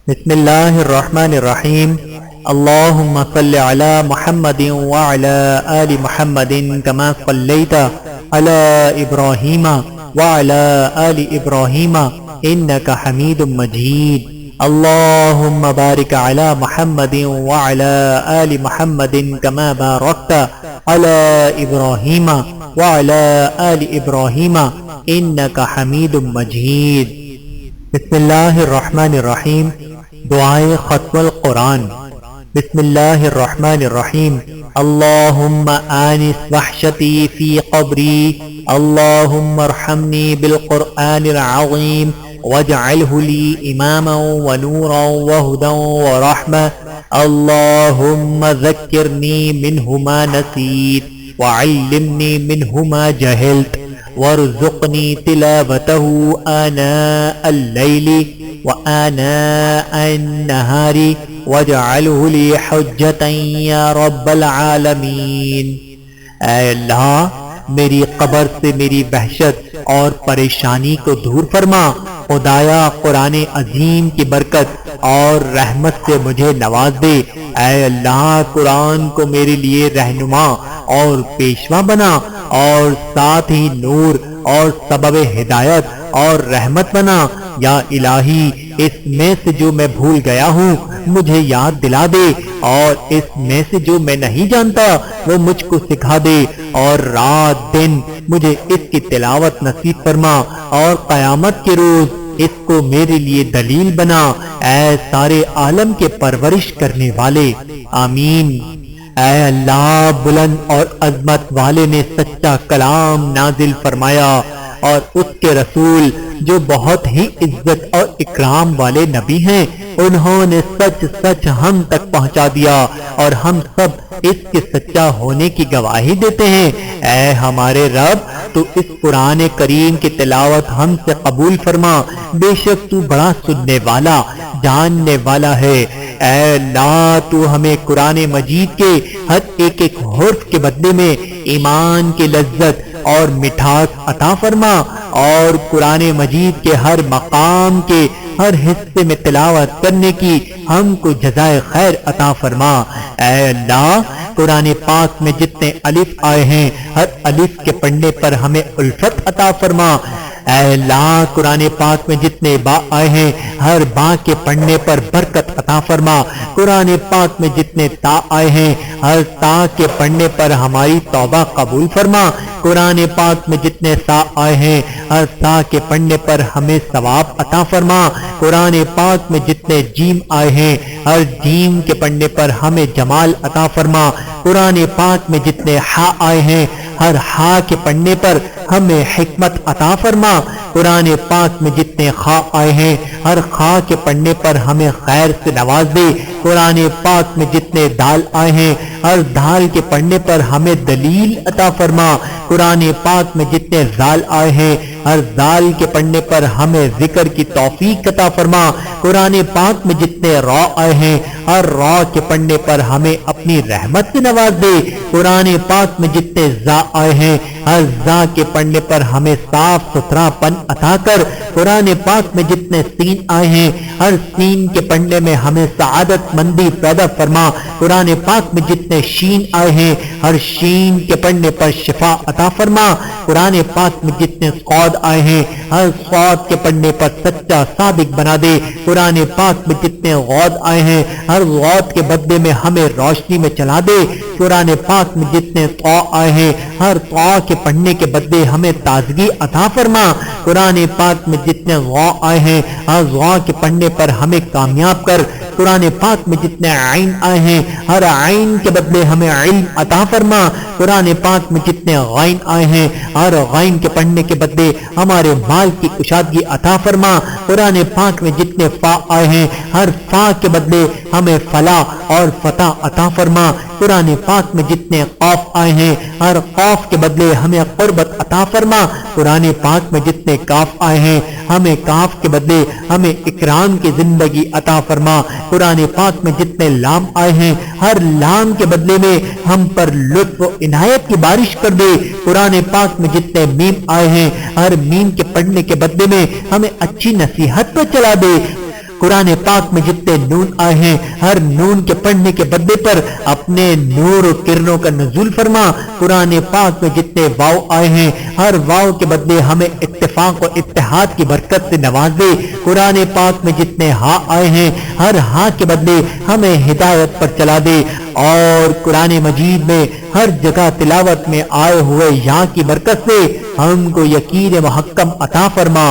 بسم اللہ الرحمن الرحیم اللہم صل علی محمد وعلی آل محمد کما صلیت علی ابراہیم وعلی آل ابراہیم انکا حمید مجید اللہم بارک علی محمد وعلی آل محمد کما بارکت علی ابراہیم وعلی آل ابراہیم انکا حمید مجید۔ بسم اللہ الرحمن الرحیم۔ دعائے ختم القرآن۔ بسم اللہ الرحمن الرحیم۔ اللہم آنس وحشتی فی قبری، اللہم ارحمنی بالقرآن العظیم واجعلہ لی اماما ونورا وہدا ورحمہ، اللہم ذکرنی منہ ما نسیت وعلمنی منہ ما جہلت وارزقنی تلاوتہ آناء اللیل وآناء النہار واجعلہ لی حجتا یا رب العالمین۔ اے اللہ، میری قبر سے میری وحشت اور پریشانی کو دور فرما۔ خدایا، قرآن عظیم کی برکت اور رحمت سے مجھے نواز دے۔ اے اللہ، قرآن کو میرے لیے رہنما اور پیشوا بنا، اور ساتھ ہی نور اور سبب ہدایت اور رحمت بنا۔ یا الہی، اس میں سے جو میں بھول گیا ہوں مجھے یاد دلا دے، اور اس میں سے جو میں نہیں جانتا وہ مجھ کو سکھا دے، اور رات دن مجھے اس کی تلاوت نصیب فرما، اور قیامت کے روز اس کو میرے لیے دلیل بنا۔ اے سارے عالم کے پرورش کرنے والے، آمین۔ اے اللہ، بلند اور عظمت والے نے سچا کلام نازل فرمایا، اور اس کے رسول جو بہت ہی عزت اور اکرام والے نبی ہیں، انہوں نے سچ سچ ہم تک پہنچا دیا، اور ہم سب اس کے سچا ہونے کی گواہی دیتے ہیں۔ اے ہمارے رب، تو اس قرآن کریم کی تلاوت ہم سے قبول فرما، بے شک تو بڑا سننے والا جاننے والا ہے۔ اے اللہ، تو ہمیں قرآن مجید کے ہر ایک ایک حرف کے بدلے میں ایمان کی لذت اور مٹھاس عطا فرما، اور قرآن مجید کے ہر مقام کے ہر حصے میں تلاوت کرنے کی ہم کو جزائے خیر عطا فرما۔ اے اللہ، قرآن پاک میں جتنے الف آئے ہیں ہر الف کے پڑھنے پر ہمیں الفت عطا فرما۔ اے اللہ، قرآن پاک میں جتنے با آئے ہیں ہر با کے پڑھنے پر برکت عطا فرما۔ قرآن پاک میں جتنے تا آئے ہیں ہر تا کے پڑھنے پر ہماری توبہ قبول فرما۔ قرآن پاک میں جتنے سا آئے ہیں ہر سا کے پڑھنے پر ہمیں ثواب عطا فرما۔ قرآن پاک میں جتنے جیم آئے ہیں ہر جیم کے پڑھنے پر ہمیں جمال عطا فرما۔ قرآن پاک میں جتنے ہا آئے ہیں ہر ہا کے پڑھنے پر ہمیں حکمت عطا فرما۔ قرآن پاک میں جتنے خا آئے ہیں ہر خا کے پڑھنے پر ہمیں خیر سے نواز دے۔ قرآن پاک میں جتنے دال آئے ہیں ہر دال کے پڑھنے پر ہمیں دلیل عطا فرما۔ قرآن پاک میں جتنے زال آئے ہیں ہر زال کے پڑھنے پر ہمیں ذکر کی توفیق عطا فرما۔ قرآن پاک میں جتنے را آئے ہیں ہر را کے پڑھنے پر ہمیں اپنی رحمت سے نواز دے۔ قرآن پاک میں جتنے زا آئے ہیں ہر زا کے پڑھنے پر ہمیں صاف ستھرا پن عطا کر۔ قرآن پاک میں جتنے سین آئے ہیں ہر سین کے پڑھنے میں ہمیں سعادت مندی پیدا فرما۔ قرآن پاک میں جتنے شین آئے ہیں ہر شین کے پڑھنے پر شفا عطا فرما۔ قرآن پاک میں جتنے صاد آئے ہیں ہر صاد کے پڑھنے پر سچا صادق بنا دے۔ قرآن پاک میں جتنے غود آئے ہیں ہر غود کے بدلے میں ہمیں روشنی میں چلا دے۔ قرآن پاک میں جتنے طا آئے ہیں ہر طا کے پڑھنے کے بدلے ہمیں تازگی عطا فرما۔ قرآن پاک میں جتنے غا آئے ہیں ہر غا کے پڑھنے پر ہمیں کامیاب کر۔ قرآن پاک میں جتنے عین آئے ہیں ہر عین کے بدلے ہمیں علم عطا فرما۔ قرآن پاک میں جتنے غین آئے ہیں ہر غین کے پڑھنے کے بدلے ہمارے مال کی کشادگی عطا فرما۔ قرآن پاک میں جتنے فا آئے ہیں ہر فا کے بدلے ہمیں فلاح اور فتح عطا فرما۔ قرآن پاک میں جتنے قاف آئے ہیں ہر قاف کے بدلے ہمیں قربت عطا فرما۔ قرآن پاک میں جتنے کاف آئے ہیں ہمیں کاف کے بدلے ہمیں اکرام کی زندگی عطا فرما۔ قرآن پاک میں جتنے لام آئے ہیں ہر لام کے بدلے میں ہم پر لطف و عنایت کی بارش کر دے۔ قرآن پاک میں جتنے میم آئے ہیں ہر میم کے پڑھنے کے بدلے میں ہمیں اچھی نصیحت پر چلا دے۔ قرآن پاک میں جتنے نون آئے ہیں ہر نون کے پڑھنے کے بدلے پر اپنے نور و کرنوں کا نزول فرما۔ قرآن پاک میں جتنے واو آئے ہیں ہر واو کے بدلے ہمیں اتفاق و اتحاد کی برکت سے نواز دے۔ قرآن پاک میں جتنے ہاں آئے ہیں ہر ہاں کے بدلے ہمیں ہدایت پر چلا دے، اور قرآن مجید میں ہر جگہ تلاوت میں آئے ہوئے یہاں کی برکت سے ہم کو یقین محکم عطا فرما۔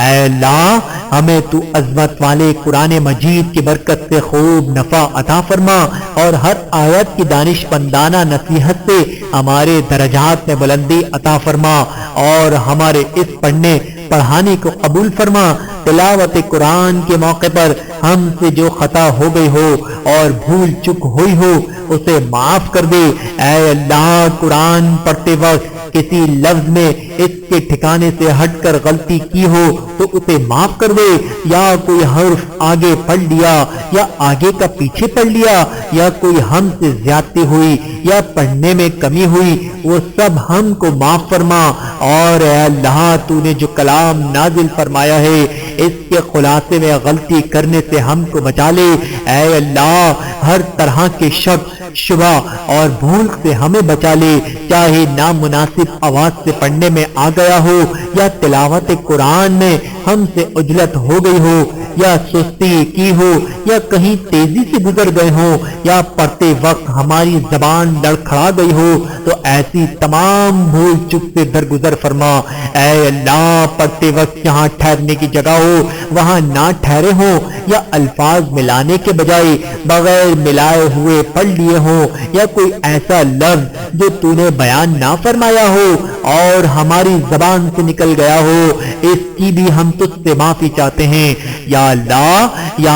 اے اللہ ہمیں تو عظمت والے قرآن مجید کی برکت سے خوب نفع عطا فرما، اور ہر آیت کی دانش مندانہ نصیحت سے ہمارے درجات میں بلندی عطا فرما، اور ہمارے اس پڑھنے پڑھانے کو قبول فرما۔ تلاوت قرآن کے موقع پر ہم سے جو خطا ہو گئی ہو اور بھول چک ہوئی ہو اسے معاف کر دے۔ اے اللہ قرآن پڑھتے وقت کسی لفظ میں اس کے ٹھکانے سے ہٹ کر غلطی کی ہو تو اسے معاف کر دے، یا کوئی حرف آگے پڑھ لیا یا آگے کا پیچھے پڑھ لیا، یا کوئی ہم سے زیادتی ہوئی یا پڑھنے میں کمی ہوئی، وہ سب ہم کو معاف فرما۔ اور اے اللہ تو نے جو کلام نازل فرمایا ہے اس کے خلاصے میں غلطی کرنے سے ہم کو بچا لے۔ اے اللہ ہر طرح کے شک شبہ اور بھول سے ہمیں بچا لے، چاہے نامناسب آواز سے پڑھنے میں آ گیا ہو، یا تلاوت قرآن میں ہم سے عجلت ہو گئی ہو، یا سستی کی ہو، یا کہیں تیزی سے گزر گئے ہو، یا پڑھتے وقت ہماری زبان لڑکھڑا گئی ہو، تو ایسی تمام بھول چک سے درگزر فرما۔ اے اللہ پڑھتے وقت جہاں ٹھہرنے کی جگہ ہو وہاں نہ ٹھہرے ہو، یا الفاظ ملانے کے بجائے بغیر ملائے ہوئے پڑھ لیے ہوں، یا کوئی ایسا لفظ جو تو نے بیان نہ فرمایا ہو اور ہماری زبان سے نکل گیا ہو، اس کی بھی ہم تجھ سے معافی چاہتے ہیں۔ یا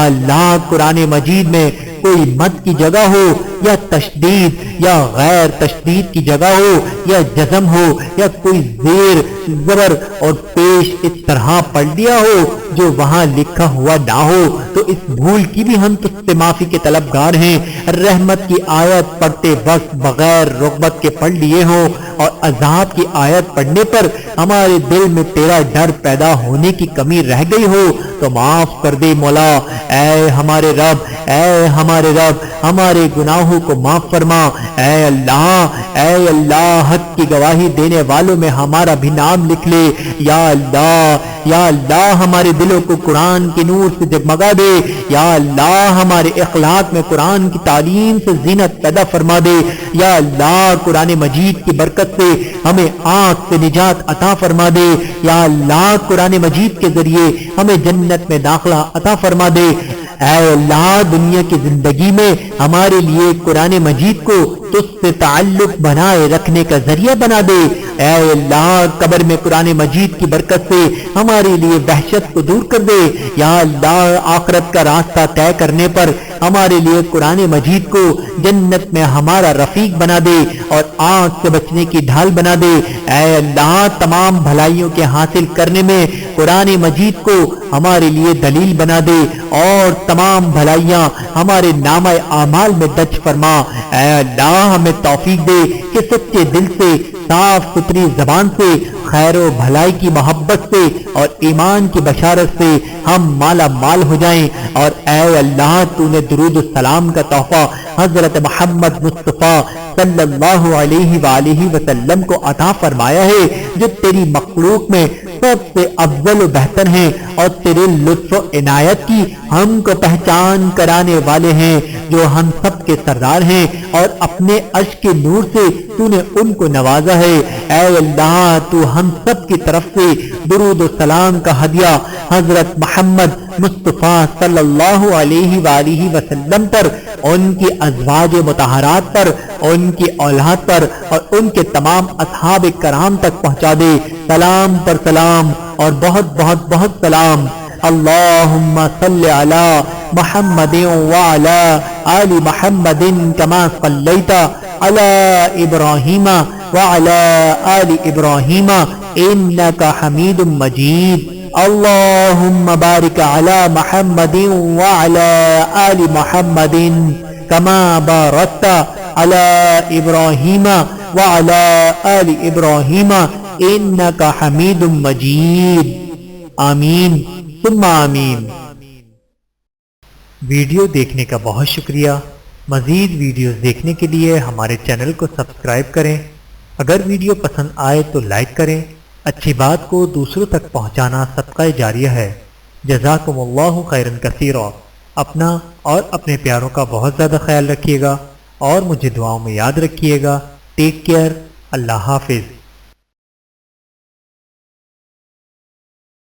اللہ قرآن مجید میں کوئی مد کی جگہ ہو یا تشدید یا غیر تشدید کی جگہ ہو یا جزم ہو یا کوئی زیر زبر اور پیش اس طرح پڑھ لیا ہو جو وہاں لکھا ہوا نہ ہو تو اس بھول کی بھی ہم تجھ سے معافی کے طلبگار ہیں۔ رحمت کی آیت پڑھتے وقت بغیر رغبت کے پڑھ لیے ہوں اور عذاب کی آیت پڑھنے پر ہمارے دل میں تیرا ڈر پیدا ہونے کی کمی رہ گئی ہو تو معاف کر دے مولا۔ اے ہمارے رب ہمارے گناہوں کو معاف فرما۔ اے اللہ حق کی گواہی دینے والوں میں ہمارا بھی نام لکھ لے۔ یا اللہ ہمارے دلوں کو قرآن کے نور سے جگمگا دے۔ یا اللہ ہمارے اخلاق میں قرآن کی تعلیم سے زینت پیدا فرما دے۔ یا اللہ قرآن مجید کی برکت سے ہمیں آگ سے نجات عطا فرما دے۔ یا اللہ قرآن مجید کے ذریعے ہمیں جنت میں داخلہ عطا فرما دے۔ اے اللہ دنیا کی زندگی میں ہمارے لیے قرآن مجید کو تجھ سے تعلق بنائے رکھنے کا ذریعہ بنا دے۔ اے اللہ قبر میں قرآن مجید کی برکت سے ہمارے لیے وحشت کو دور کر دے۔ یا اللہ آخرت کا راستہ طے کرنے پر ہمارے لیے قرآن مجید کو جنت میں ہمارا رفیق بنا دے اور آگ سے بچنے کی ڈھال بنا دے۔ اے اللہ تمام بھلائیوں کے حاصل کرنے میں قرآن مجید کو ہمارے لیے دلیل بنا دے اور تمام بھلائیاں ہمارے نامہ اعمال میں درج فرما۔ اے اللہ ہمیں توفیق دے کہ سچے دل سے صاف ستھری زبان سے خیر و بھلائی کی محبت سے اور ایمان کی بشارت سے ہم مالا مال ہو جائیں۔ اور اے اللہ تو نے درود السلام کا تحفہ حضرت محمد مصطفیٰ صلی اللہ علیہ وآلہ وسلم کو عطا فرمایا ہے جو تیری مخلوق میں سب سے افضل و بہتر ہیں اور تیرے لطف و عنایت کی ہم کو پہچان کرانے والے ہیں، جو ہم سب کے سردار ہیں اور اپنے عرش کے نور سے تو نے ان کو نوازا ہے۔ اے اللہ تو ہم سب کی طرف سے درود و سلام کا ہدیہ حضرت محمد مصطفیٰ صلی اللہ علیہ وآلہ وسلم پر، ان کی ازواج مطہرات پر، ان کی اولاد پر اور ان کے تمام اصحاب کرام تک پہنچا دے۔ سلام پر سلام اور بہت بہت بہت سلام۔ اللہم صلی علی محمد وعلی آل محمد کما صلیت علی ابراہیم وعلی آل ابراہیم انک حمید مجید۔ اللہم بارک علی محمد وعلی آل محمد کما بارکت علی ابراہیم وعلی آل ابراہیم انک حمید مجید۔ آمین ثم آمین۔ ویڈیو دیکھنے کا بہت شکریہ۔ مزید ویڈیوز دیکھنے کے لیے ہمارے چینل کو سبسکرائب کریں۔ اگر ویڈیو پسند آئے تو لائک کریں۔ اچھی بات کو دوسروں تک پہنچانا صدقہ جاریہ ہے۔ جزاکم اللہ خیرا کثیرا۔ اپنا اور اپنے پیاروں کا بہت زیادہ خیال رکھیے گا اور مجھے دعاؤں میں یاد رکھیے گا۔ Take care. اللہ حافظ۔